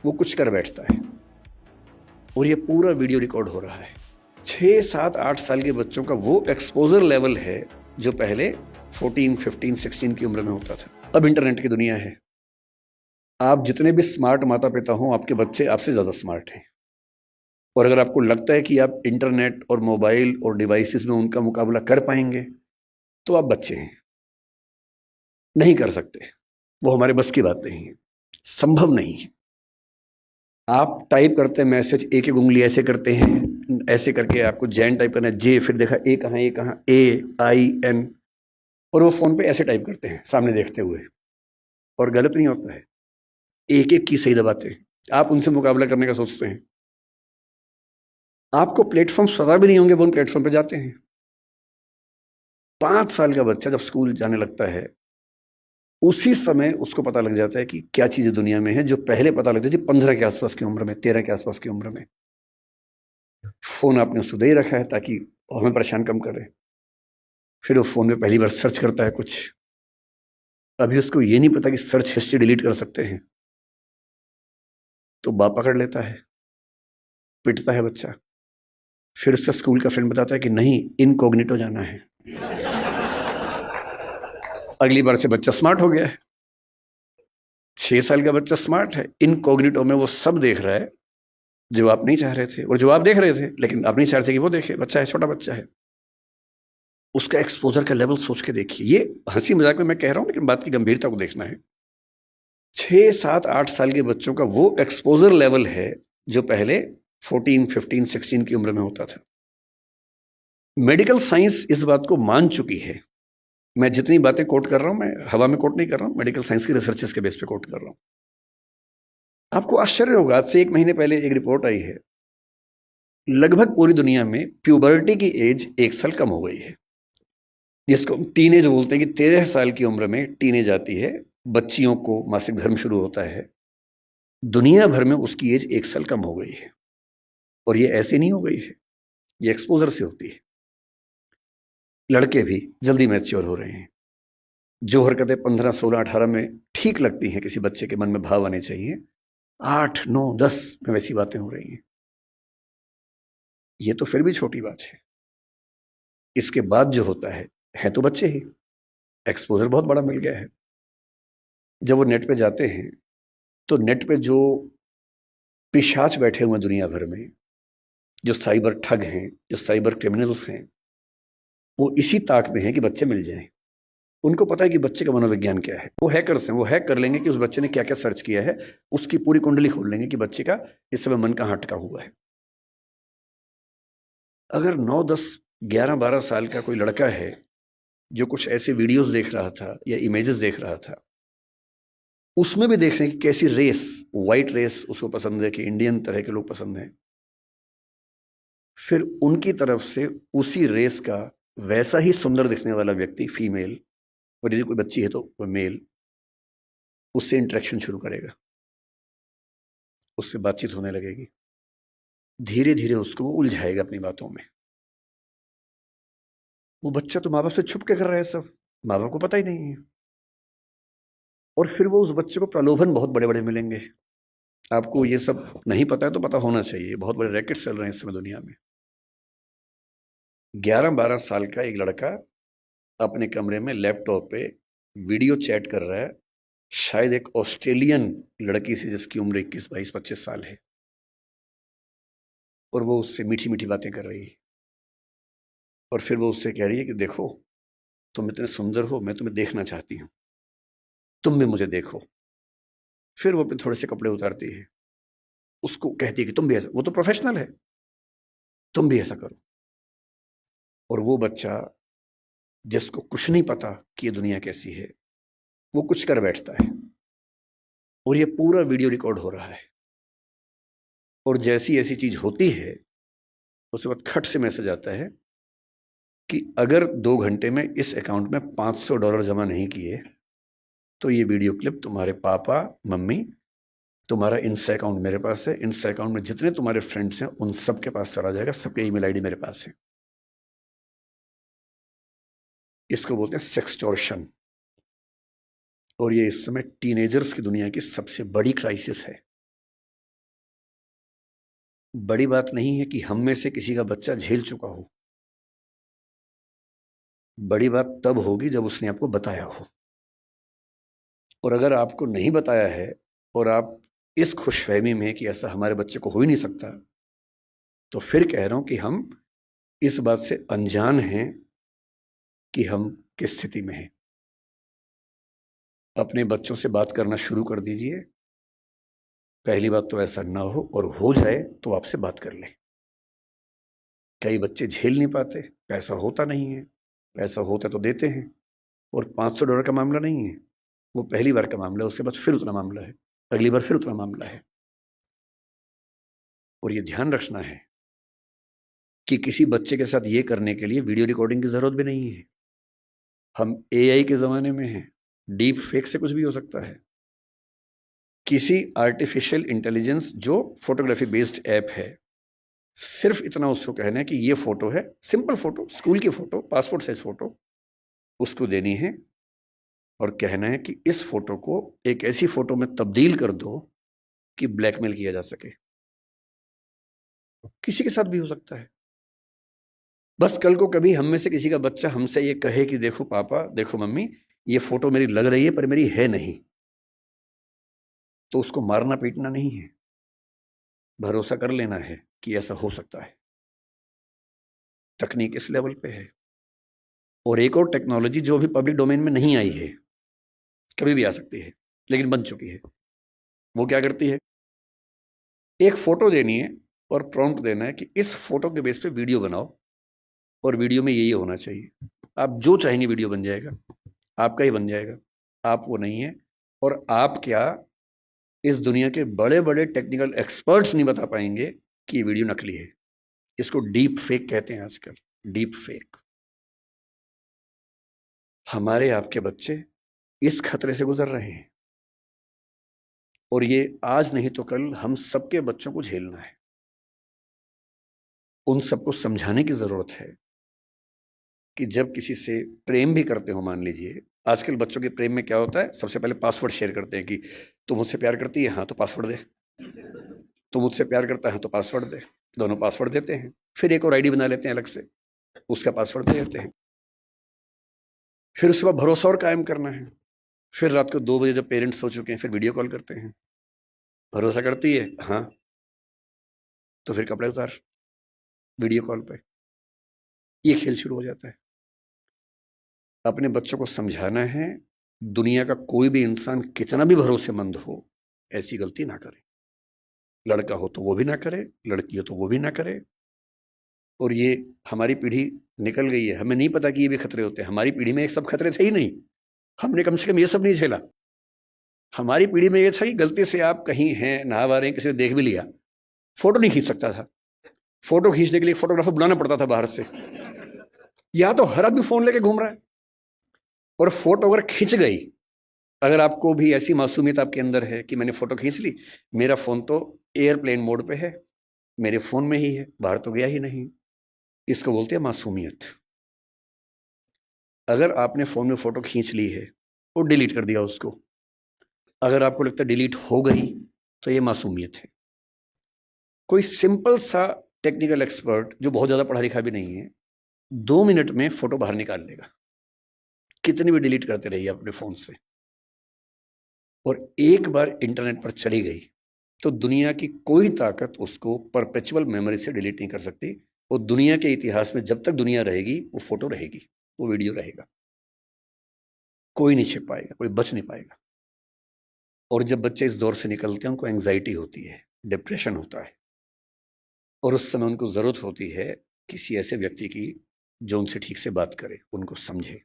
वो कुछ कर बैठता है और ये पूरा वीडियो रिकॉर्ड हो रहा है। 6, 7, 8 साल के बच्चों का वो एक्सपोजर लेवल है जो पहले 14, 15, 16 की उम्र में होता था। अब इंटरनेट की दुनिया है। आप जितने भी स्मार्ट माता पिता हों, आपके बच्चे आपसे ज़्यादा स्मार्ट हैं। और अगर आपको लगता है कि आप इंटरनेट और मोबाइल और डिवाइसेस में उनका मुकाबला कर पाएंगे, तो आप बच्चे हैं, नहीं कर सकते। वो हमारे बस की बात नहीं है, संभव नहीं है। आप टाइप करते हैं मैसेज, एक एक उंगली ऐसे करते हैं, ऐसे करके आपको जैन टाइप करना है, जे, फिर देखा ए कहाँ, ए कहाँ, AIN, और वो फोन पे ऐसे टाइप करते हैं सामने देखते हुए, और गलत नहीं होता है। एक एक की सही दबाते हैं। आप उनसे मुकाबला करने का सोचते हैं। आपको प्लेटफॉर्म पता भी नहीं होंगे, वो उन प्लेटफॉर्म पे जाते हैं। 5 साल का बच्चा जब स्कूल जाने लगता है, उसी समय उसको पता लग जाता है कि क्या चीजें दुनिया में है, जो पहले पता लगती थी 15 के आसपास की उम्र में, 13 के आसपास की उम्र में। फोन आपने उसको दे ही रखा है ताकि हमें परेशान कम करे। फिर वो फोन में पहली बार सर्च करता है कुछ। अभी उसको ये नहीं पता कि सर्च हिस्ट्री डिलीट कर सकते हैं। तो बाप पकड़ लेता है, पिटता है बच्चा। फिर उसका स्कूल का फ्रेंड बताता है कि नहीं, इनकॉग्निटो जाना है। अगली बार से बच्चा स्मार्ट हो गया है। 6 साल का बच्चा स्मार्ट है। इनकॉग्निटो में वो सब देख रहा है जो आप नहीं चाह रहे थे, और जो आप देख रहे थे लेकिन आप नहीं चाह रहे थे कि वो देखे। बच्चा है, छोटा बच्चा है। उसका एक्सपोजर का लेवल सोच के देखिए। ये हंसी मजाक में मैं कह रहा हूं, लेकिन बात की गंभीरता को देखना है। 6, 7, 8 साल के बच्चों का वो एक्सपोजर लेवल है जो पहले 14, 15, 16 की उम्र में होता था। मेडिकल साइंस इस बात को मान चुकी है। मैं जितनी बातें कोट कर रहा हूं, मैं हवा में कोट नहीं कर रहा हूं, मेडिकल साइंस की रिसर्चेस के बेस पे कोट कर रहा हूं। आपको आश्चर्य होगा, आज से 1 महीने पहले एक रिपोर्ट आई है, लगभग पूरी दुनिया में प्यूबर्टी की एज 1 साल कम हो गई है, जिसको टीनेज बोलते हैं कि 13 साल की उम्र में टीनेज आती है, बच्चियों को मासिक धर्म शुरू होता है। दुनिया भर में उसकी एज 1 साल कम हो गई है। और ये ऐसे नहीं हो गई है, ये एक्सपोजर से होती है। लड़के भी जल्दी मैच्योर हो रहे हैं। जो हरकतें 15, 16, 18 में ठीक लगती हैं, किसी बच्चे के मन में भाव आने चाहिए, 8, 9, 10 में वैसी बातें हो रही हैं। ये तो फिर भी छोटी बात है। इसके बाद जो होता है तो बच्चे ही। एक्सपोजर बहुत बड़ा मिल गया है। जब वो नेट पे जाते हैं, तो नेट पे जो पिशाच बैठे हुए हैं दुनिया भर में, जो साइबर ठग हैं, जो साइबर क्रिमिनल्स हैं, वो इसी ताक में है कि बच्चे मिल जाएं। उनको पता है कि बच्चे का मनोविज्ञान क्या है। वो हैकर्स हैं, वो हैक कर लेंगे कि उस बच्चे ने क्या क्या सर्च किया है, उसकी पूरी कुंडली खोल लेंगे कि बच्चे का इस समय मन कहाँ अटका हुआ है। अगर 9, 10, 11, 12 साल का कोई लड़का है जो कुछ ऐसे वीडियोस देख रहा था या इमेजेस देख रहा था, उसमें भी देख रहे हैं कि कैसी रेस, व्हाइट रेस उसको पसंद है, कि इंडियन तरह के लोग पसंद हैं, फिर उनकी तरफ से उसी रेस का वैसा ही सुंदर दिखने वाला व्यक्ति, फीमेल, और यदि कोई बच्ची है तो वो मेल, उससे इंटरेक्शन शुरू करेगा, उससे बातचीत होने लगेगी। धीरे धीरे उसको वो उलझाएगा अपनी बातों में। वो बच्चा तो माँ बाप से छुप के कर रहा है सब, माँ बाप को पता ही नहीं है। और फिर वो उस बच्चे को प्रलोभन बहुत बड़े बड़े मिलेंगे। आपको ये सब नहीं पता है तो पता होना चाहिए, बहुत बड़े रैकेट चल रहे हैं इस समय दुनिया में। 11, 12 साल का एक लड़का अपने कमरे में लैपटॉप पे वीडियो चैट कर रहा है, शायद एक ऑस्ट्रेलियन लड़की से जिसकी उम्र 21, 22, 25 साल है, और वो उससे मीठी मीठी बातें कर रही है। और फिर वो उससे कह रही है कि देखो, तुम इतने सुंदर हो, मैं तुम्हें देखना चाहती हूँ, तुम भी मुझे देखो। फिर वो अपने थोड़े से कपड़े उतारती है, उसको कहती है कि तुम भी ऐसा, वो तो प्रोफेशनल है, तुम भी ऐसा करो। और वो बच्चा, जिसको कुछ नहीं पता कि ये दुनिया कैसी है, वो कुछ कर बैठता है। और ये पूरा वीडियो रिकॉर्ड हो रहा है। और जैसी ऐसी चीज होती है, उसके बाद खट से मैसेज आता है कि अगर 2 घंटे में इस अकाउंट में $500 जमा नहीं किए, तो ये वीडियो क्लिप तुम्हारे पापा, मम्मी, तुम्हारा इंस्टा अकाउंट मेरे पास है, इंस्टा अकाउंट में जितने तुम्हारे फ्रेंड्स हैं उन सबके पास चला जाएगा, सबके ईमेल आईडी मेरे पास है। इसको बोलते हैं सेक्सटॉर्शन। और ये इस समय टीनेजर्स की दुनिया की सबसे बड़ी क्राइसिस है। बड़ी बात नहीं है कि हम में से किसी का बच्चा झेल चुका हो, बड़ी बात तब होगी जब उसने आपको बताया हो। और अगर आपको नहीं बताया है और आप इस खुशफहमी में कि ऐसा हमारे बच्चे को हो ही नहीं सकता, तो फिर कह रहा हूं कि हम इस बात से अनजान हैं कि हम किस स्थिति में हैं। अपने बच्चों से बात करना शुरू कर दीजिए। पहली बात तो ऐसा ना हो, और हो जाए तो आपसे बात कर लें। कई बच्चे झेल नहीं पाते, पैसा होता नहीं है, पैसा होता तो देते हैं, और $500 का मामला नहीं है, वो पहली बार का मामला है, उसके बाद फिर उतना मामला है, अगली बार फिर उतना मामला है। और ये ध्यान रखना है कि किसी बच्चे के साथ ये करने के लिए वीडियो रिकॉर्डिंग की जरूरत भी नहीं है। हम AI के जमाने में हैं, डीप फेक से कुछ भी हो सकता है। किसी आर्टिफिशियल इंटेलिजेंस जो फोटोग्राफी बेस्ड ऐप है, सिर्फ इतना उसको कहना है कि ये फोटो है, सिंपल फोटो, स्कूल की फोटो, पासपोर्ट साइज फोटो, उसको देनी है और कहना है कि इस फोटो को एक ऐसी फोटो में तब्दील कर दो कि ब्लैकमेल किया जा सके। किसी के साथ भी हो सकता है। बस कल को कभी हम में से किसी का बच्चा हमसे ये कहे कि देखो पापा, देखो मम्मी, ये फोटो मेरी लग रही है पर मेरी है नहीं, तो उसको मारना पीटना नहीं है, भरोसा कर लेना है कि ऐसा हो सकता है। तकनीक इस लेवल पे है। और एक और टेक्नोलॉजी जो भी पब्लिक डोमेन में नहीं आई है, कभी भी आ सकती है लेकिन बन चुकी है। वो क्या करती है, एक फोटो देनी है और प्रॉम्प्ट देना है कि इस फोटो के बेस पे वीडियो बनाओ, और वीडियो में ये होना चाहिए। आप जो चाहेंगे वीडियो बन जाएगा, आपका ही बन जाएगा। आप वो नहीं है, और आप क्या, इस दुनिया के बड़े बड़े टेक्निकल एक्सपर्ट्स नहीं बता पाएंगे कि ये वीडियो नकली है। इसको डीप फेक कहते हैं आजकल, डीप फेक। हमारे आपके बच्चे इस खतरे से गुजर रहे हैं, और ये आज नहीं तो कल हम सबके बच्चों को झेलना है। उन सबको समझाने की जरूरत है कि जब किसी से प्रेम भी करते हो, मान लीजिए आजकल बच्चों के प्रेम में क्या होता है, सबसे पहले पासवर्ड शेयर करते हैं कि तुम मुझसे प्यार करती है, हाँ तो पासवर्ड दे, तुम मुझसे प्यार करता है तो पासवर्ड दे। दोनों पासवर्ड देते हैं, फिर एक और आईडी बना लेते हैं अलग से, उसका पासवर्ड दे देते हैं। फिर उसके बाद भरोसा और कायम करना है। फिर रात को 2 बजे जब पेरेंट्स सो चुके हैं, फिर वीडियो कॉल करते हैं। भरोसा करती है, हाँ, तो फिर कपड़े उतार, वीडियो कॉल पे। ये खेल शुरू हो जाता है। अपने बच्चों को समझाना है, दुनिया का कोई भी इंसान कितना भी भरोसेमंद हो, ऐसी गलती ना करे। लड़का हो तो वो भी ना करे, लड़की हो तो वो भी ना करे। और ये हमारी पीढ़ी निकल गई है, हमें नहीं पता कि ये भी खतरे होते हैं। हमारी पीढ़ी में ये सब खतरे थे ही नहीं, हमने कम से कम ये सब नहीं झेला। हमारी पीढ़ी में ये था कि गलती से आप कहीं हैं, नहा रहे हैं, किसी ने देख भी लिया, फोटो नहीं खींच सकता था। फोटो खींचने के लिए फोटोग्राफर बुलाना पड़ता था बाहर से। या तो हर आदमी फोन लेके घूम रहा है, और फोटो अगर खिंच गई, अगर आपको भी ऐसी मासूमियत आपके अंदर है कि मैंने फोटो खींच ली, मेरा फोन तो एयरप्लेन मोड पे है, मेरे फोन में ही है, बाहर तो गया ही नहीं, इसको बोलते हैं मासूमियत। अगर आपने फोन में फोटो खींच ली है और डिलीट कर दिया उसको, अगर आपको लगता है डिलीट हो गई, तो ये मासूमियत है। कोई सिंपल सा टेक्निकल एक्सपर्ट जो बहुत ज्यादा पढ़ा लिखा भी नहीं है, 2 मिनट में फोटो बाहर निकाल लेगा, कितनी भी डिलीट करते रहिए अपने फोन से। और एक बार इंटरनेट पर चली गई तो दुनिया की कोई ताकत उसको परपेचुअल मेमोरी से डिलीट नहीं कर सकती। और दुनिया के इतिहास में जब तक दुनिया रहेगी, वो फोटो रहेगी, वो वीडियो रहेगा, कोई नहीं छिप पाएगा, कोई बच नहीं पाएगा। और जब बच्चे इस दौर से निकलते हैं, उनको एंग्जाइटी होती है, डिप्रेशन होता है, और उस समय उनको जरूरत होती है किसी ऐसे व्यक्ति की जो उनसे ठीक से बात करे, उनको समझे।